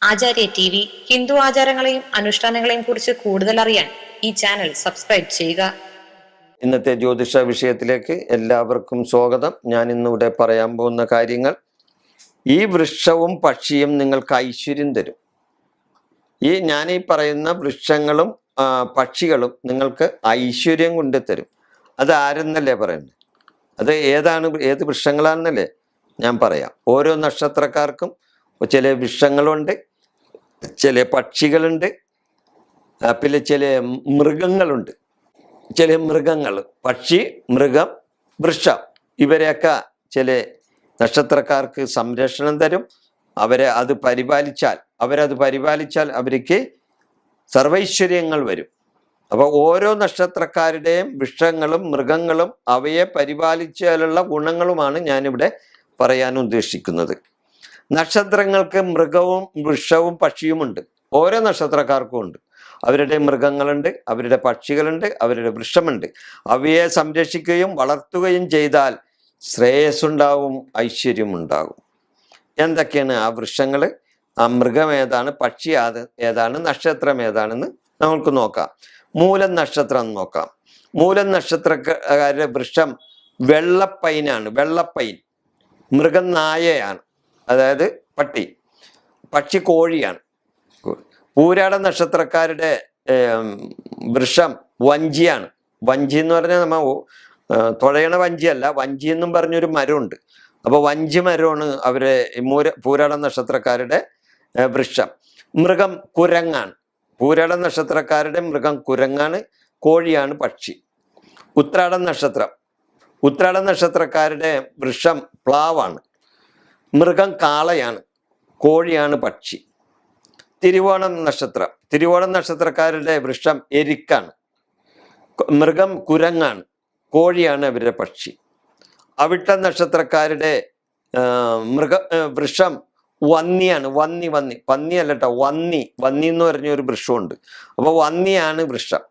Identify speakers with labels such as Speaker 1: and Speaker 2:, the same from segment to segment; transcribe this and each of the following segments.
Speaker 1: ആചാര്യ T V Hindu ആചാരങ്ങളെയും അനുഷ്ഠാനങ്ങളെയും കുറിച്ച് കൂടുതൽ അറിയാൻ ഈ ചാനൽ സബ്സ്ക്രൈബ് ചെയ്യുക.
Speaker 2: ഇന്നത്തെ ജ്യോതിഷ വിഷയത്തിലേക്ക് എല്ലാവർക്കും സ്വാഗതം. ഞാൻ ഇന്നിവിടെ പറയാൻ പോകുന്ന കാര്യങ്ങൾ, ഈ വൃക്ഷവും പക്ഷിയും നിങ്ങൾക്ക് ഐശ്വര്യം തരും. ഞാൻ ഈ പറയുന്ന വൃക്ഷങ്ങളും പക്ഷികളും നിങ്ങൾക്ക് ഐശ്വര്യം കൊണ്ട് തരും. അത് ആരെന്നല്ലേ പറയുന്നത്? അത് ഏത് വൃക്ഷങ്ങളാണെന്നല്ലേ ഞാൻ പറയാം. ഓരോ നക്ഷത്രക്കാർക്കും ചില വൃക്ഷങ്ങളുണ്ട്, ചില പക്ഷികളുണ്ട്, പിന്നെ ചില മൃഗങ്ങളുണ്ട്. ചില മൃഗങ്ങൾ, പക്ഷി, മൃഗം, വൃക്ഷം, ഇവരെയൊക്കെ ചില നക്ഷത്രക്കാർക്ക് സംരക്ഷണം തരും. അവരത് പരിപാലിച്ചാൽ അവർക്ക് സർവൈശ്വര്യങ്ങൾ വരും. അപ്പോൾ ഓരോ നക്ഷത്രക്കാരുടെയും വൃക്ഷങ്ങളും മൃഗങ്ങളും അവയെ പരിപാലിച്ചാലുള്ള ഗുണങ്ങളുമാണ് ഞാനിവിടെ പറയാൻ ഉദ്ദേശിക്കുന്നത്. നക്ഷത്രങ്ങൾക്ക് മൃഗവും വൃക്ഷവും പക്ഷിയുമുണ്ട്. ഓരോ നക്ഷത്രക്കാർക്കും ഉണ്ട്. അവരുടെ മൃഗങ്ങളുണ്ട്, അവരുടെ പക്ഷികളുണ്ട്, അവരുടെ വൃക്ഷമുണ്ട്. അവയെ സംരക്ഷിക്കുകയും വളർത്തുകയും ചെയ്താൽ ശ്രേയസ്സുണ്ടാവും, ഐശ്വര്യമുണ്ടാകും. എന്തൊക്കെയാണ് ആ വൃക്ഷങ്ങൾ, ആ മൃഗം ഏതാണ്, പക്ഷി ഏതാണ്, നക്ഷത്രം ഏതാണെന്ന് നമുക്ക് നോക്കാം. മൂലം നക്ഷത്രം നോക്കാം. മൂലം നക്ഷത്രക്കാരുടെ വൃക്ഷം വെള്ളപ്പൈനാണ്. വെള്ളപ്പൈൻ. മൃഗം നായയാണ്, അതായത് പട്ടി. പക്ഷി കോഴിയാണ്. പൂരാട നക്ഷത്രക്കാരുടെ വൃക്ഷം വഞ്ചിയാണ്. വഞ്ചി എന്ന് പറഞ്ഞാൽ നമ്മ തുഴയണ വഞ്ചിയല്ല, വഞ്ചി എന്നും പറഞ്ഞൊരു മരമുണ്ട്. അപ്പോൾ വഞ്ചി മരമാണ് പൂരാട നക്ഷത്രക്കാരുടെ വൃക്ഷം. മൃഗം കുരങ്ങാണ്. പൂരാട നക്ഷത്രക്കാരുടെ മൃഗം കുരങ്ങാണ്, കോഴിയാണ് പക്ഷി. ഉത്രാട നക്ഷത്രക്കാരുടെ വൃക്ഷം പ്ലാവാണ്. മൃഗം കാളയാണ്, കോഴിയാണ് പക്ഷി. തിരുവോണം നക്ഷത്രക്കാരുടെ വൃക്ഷം എരിക്കാണ്. മൃഗം കുരങ്ങാണ്, കോഴിയാണ് അവരുടെ പക്ഷി. അവിട്ട നക്ഷത്രക്കാരുടെ വൃക്ഷം വന്നിയാണ്. പന്നിയല്ലട്ടോ, വന്നി എന്ന് പറഞ്ഞൊരു വൃക്ഷമുണ്ട്. അപ്പോൾ വന്നിയാണ് വൃക്ഷം.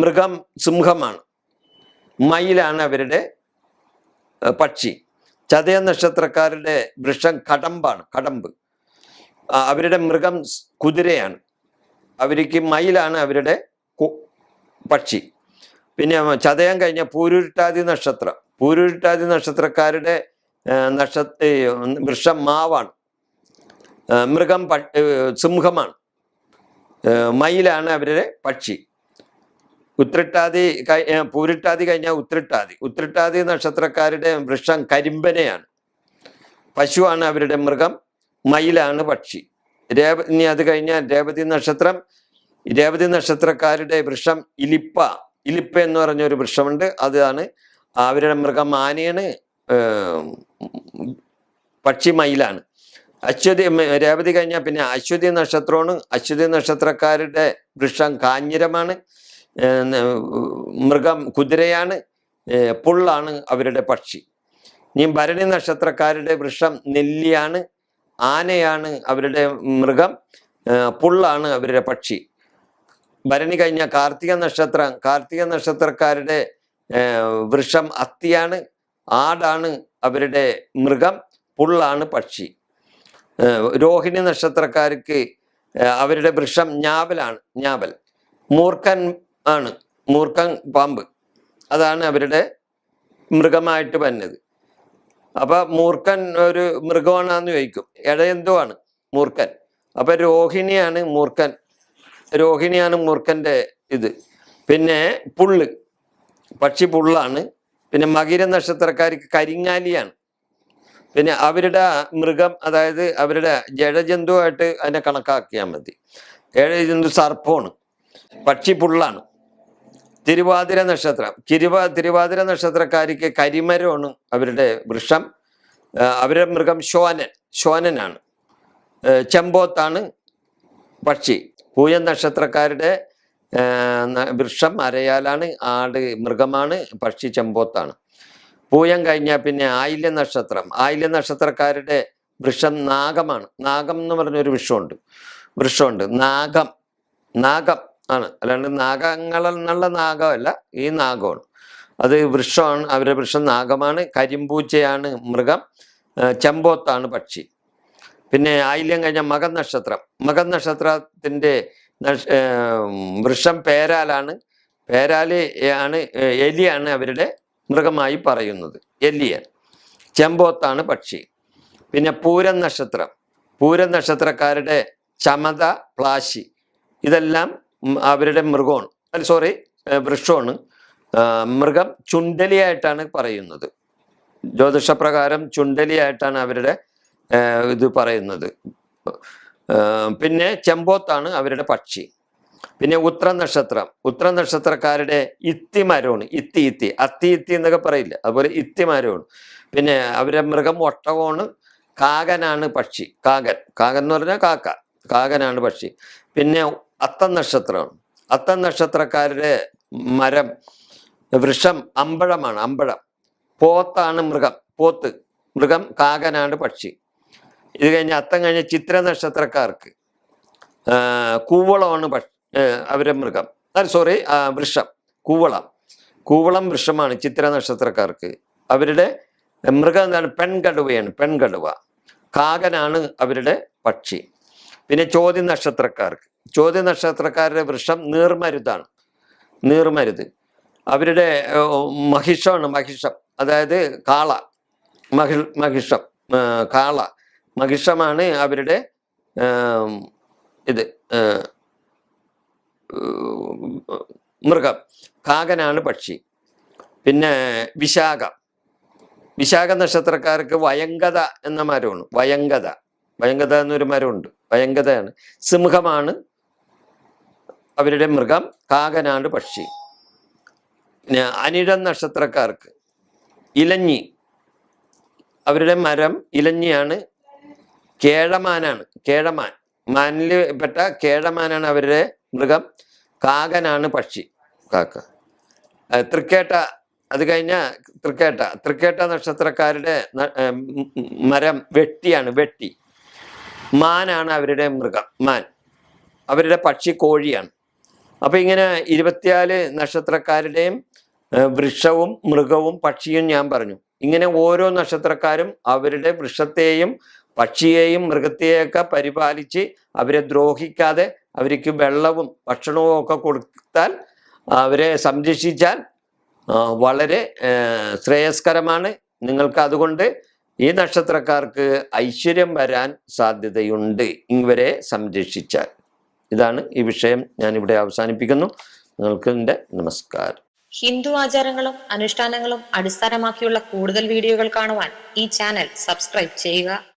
Speaker 2: മൃഗം സിംഹമാണ്, മയിലാണ് അവരുടെ പക്ഷി. ചതയ നക്ഷത്രക്കാരുടെ വൃക്ഷം കടമ്പ്. അവരുടെ മൃഗം കുതിരയാണ്. അവർക്ക് മയിലാണ് അവരുടെ പക്ഷി. പിന്നെ ചതയം കഴിഞ്ഞ പൂരുരുട്ടാതി നക്ഷത്രക്കാരുടെ വൃക്ഷം മാവാണ്. മൃഗം സിംഹമാണ്, മയിലാണ് അവരുടെ പക്ഷി. പൂരിട്ടാതി കഴിഞ്ഞാൽ ഉത്രട്ടാതി നക്ഷത്രക്കാരുടെ വൃക്ഷം കരിമ്പനയാണ്. പശുവാണ് അവരുടെ മൃഗം, മയിലാണ് പക്ഷി. ഇനി അത് കഴിഞ്ഞാൽ രേവതി നക്ഷത്രക്കാരുടെ വൃക്ഷം ഇലിപ്പ എന്ന് പറഞ്ഞൊരു വൃക്ഷമുണ്ട്. അതാണ് അവരുടെ മൃഗം ആനയാണ്, പക്ഷി മയിലാണ്. രേവതി കഴിഞ്ഞാൽ പിന്നെ അശ്വതി നക്ഷത്രമാണ്. അശ്വതി നക്ഷത്രക്കാരുടെ വൃക്ഷം കാഞ്ഞിരമാണ്. മൃഗം കുതിരയാണ്, പുള്ളാണ് അവരുടെ പക്ഷി. ഇനി ഭരണി നക്ഷത്രക്കാരുടെ വൃക്ഷം നെല്ലിയാണ്. ആനയാണ് അവരുടെ മൃഗം, പുള്ളാണ് അവരുടെ പക്ഷി. ഭരണി കഴിഞ്ഞ കാർത്തിക നക്ഷത്രക്കാരുടെ വൃക്ഷം അത്തിയാണ്. ആടാണ് അവരുടെ മൃഗം, പുള്ളാണ് പക്ഷി. രോഹിണി നക്ഷത്രക്കാർക്ക് അവരുടെ വൃക്ഷം ഞാവൽ. മൂർഖൻ ആണ്, പാമ്പ്. അതാണ് അവരുടെ മൃഗമായിട്ട് വന്നത്. അപ്പൊ മൂർഖൻ ഒരു മൃഗമാണെന്ന് ചോദിക്കും. ഇടയെന്തോ ആണ് മൂർഖൻ. അപ്പൊ രോഹിണിയാണ് മൂർഖന്റെ ഇത്. പിന്നെ പക്ഷി പുള്ളാണ്. പിന്നെ മകര നക്ഷത്രക്കാർക്ക് കരിങ്ങാലിയാണ്. പിന്നെ അവരുടെ മൃഗം, അതായത് അവരുടെ ജഡജന്തുവായിട്ട് അതിനെ കണക്കാക്കിയാൽ മതി. ജഡജന്തു സർപ്പമാണ്, പക്ഷി പുള്ളാണ്. തിരുവാതിര നക്ഷത്രക്കാർക്ക് കരിമരമാണ് അവരുടെ വൃക്ഷം. അവരുടെ മൃഗം ശോനനാണ്. ചെമ്പോത്താണ് പക്ഷി. പൂയം നക്ഷത്രക്കാരുടെ വൃക്ഷം അരയാലാണ്. ആട് മൃഗമാണ്, പക്ഷി ചെമ്പോത്താണ്. പൂയം കഴിഞ്ഞാൽ പിന്നെ ആയില്യ നക്ഷത്രക്കാരുടെ വൃക്ഷം നാഗമാണ്. നാഗം എന്ന് പറഞ്ഞൊരു വൃക്ഷമുണ്ട്. നാഗം ആണ്, അല്ലാണ്ട് നാഗങ്ങളെന്നുള്ള നാഗമല്ല, ഈ നാഗമാണ്. അത് വൃക്ഷമാണ്, അവരുടെ വൃക്ഷം നാഗമാണ്. കരിമ്പൂച്ചയാണ് മൃഗം, ചെമ്പോത്താണ് പക്ഷി. പിന്നെ ആയില്യം കഴിഞ്ഞ മകൻ നക്ഷത്രം. മകൻ നക്ഷത്രത്തിന്റെ വൃക്ഷം പേരാലാണ്. പേരാല് ആണ്, എലിയാണ് അവരുടെ മൃഗമായി പറയുന്നത്, എലിയൻ. ചെമ്പോത്താണ് പക്ഷി. പിന്നെ പൂരം നക്ഷത്രം. പൂരം നക്ഷത്രക്കാരുടെ ചമത, പ്ലാശി, ഇതെല്ലാം അവരുടെ മൃഗമാണ്, വൃക്ഷമാണ്. മൃഗം ചുണ്ടലിയായിട്ടാണ് പറയുന്നത്. ജ്യോതിഷപ്രകാരം ചുണ്ടലിയായിട്ടാണ് അവരുടെ ഇത് പറയുന്നത്. പിന്നെ ചെമ്പോത്താണ് അവരുടെ പക്ഷി. പിന്നെ ഉത്ര നക്ഷത്രം. ഉത്ര നക്ഷത്രക്കാരുടെ ഇത്തിമരമാണ്. ഇത്തി അത്തി എന്നൊക്കെ പറയില്ല, അതുപോലെ ഇത്തിമരമാണ്. പിന്നെ അവരുടെ മൃഗം ഒട്ടകമാണ്. കാകനാണ് പക്ഷി. കാകൻ എന്ന് പറഞ്ഞാൽ കാക്ക. കാകനാണ് പക്ഷി. പിന്നെ അത്തം നക്ഷത്രമാണ്. അത്തം നക്ഷത്രക്കാരുടെ വൃക്ഷം അമ്പഴമാണ്. അമ്പഴം. പോത്താണ് മൃഗം. മൃഗം. കാകനാണ് പക്ഷി. ഇത് കഴിഞ്ഞ് അത്തം കഴിഞ്ഞ ചിത്ര നക്ഷത്രക്കാർക്ക് കൂവളമാണ് അവരുടെ മൃഗം. വൃക്ഷം കൂവളം വൃക്ഷമാണ് ചിത്ര നക്ഷത്രക്കാർക്ക്. അവരുടെ മൃഗം എന്താണ്? പെൺകടുവയാണ്. പെൺകടുവ. കാകനാണ് അവരുടെ പക്ഷി. പിന്നെ ചോതി നക്ഷത്രക്കാരുടെ വൃക്ഷം നീർമരുതാണ്. അവരുടെ മഹിഷമാണ്. അതായത് കാള. മഹിഷമാണ് അവരുടെ മൃഗം. കാകനാണ് പക്ഷി. പിന്നെ വിശാഖ നക്ഷത്രക്കാർക്ക് വയങ്കത എന്ന മരമാണ്. വയങ്കത എന്നൊരു മരമുണ്ട്. വയങ്കതയാണ്. സിംഹമാണ് അവരുടെ മൃഗം. കാകനാണ് പക്ഷി. പിന്നെ അനിഴം നക്ഷത്രക്കാർക്ക് ഇലഞ്ഞി. അവരുടെ മരം ഇലഞ്ഞിയാണ്. കേഴമാൻ. മാനിൽ പെട്ട കേഴമാനാണ് അവരുടെ മൃഗം. കാകനാണ് പക്ഷി. കാക്ക. തൃക്കേട്ട. അത് കഴിഞ്ഞ തൃക്കേട്ട നക്ഷത്രക്കാരുടെ മരം വെട്ടി. മാനാണ് അവരുടെ മൃഗം. അവരുടെ പക്ഷി കോഴിയാണ്. അപ്പൊ ഇങ്ങനെ 24 നക്ഷത്രക്കാരുടെയും വൃക്ഷവും മൃഗവും പക്ഷിയും ഞാൻ പറഞ്ഞു. ഇങ്ങനെ ഓരോ നക്ഷത്രക്കാരും അവരുടെ വൃക്ഷത്തെയും പക്ഷിയെയും മൃഗത്തെയൊക്കെ പരിപാലിച്ച് അവരെ ദ്രോഹിക്കാതെ അവർക്ക് വെള്ളവും ഭക്ഷണവും ഒക്കെ കൊടുത്താൽ, അവരെ സംരക്ഷിച്ചാൽ വളരെ ശ്രേയസ്കരമാണ് നിങ്ങൾക്ക്. അതുകൊണ്ട് ഈ നക്ഷത്രക്കാർക്ക് ഐശ്വര്യം വരാൻ സാധ്യതയുണ്ട് ഇവരെ സംരക്ഷിച്ചാൽ. ഇതാണ് ഈ വിഷയം. ഞാനിവിടെ അവസാനിപ്പിക്കുന്നു. നിങ്ങൾക്ക് എൻ്റെ നമസ്കാരം.
Speaker 1: ഹിന്ദു ആചാരങ്ങളും അനുഷ്ഠാനങ്ങളും അടിസ്ഥാനമാക്കിയുള്ള കൂടുതൽ വീഡിയോകൾ കാണുവാൻ ഈ ചാനൽ സബ്സ്ക്രൈബ് ചെയ്യുക.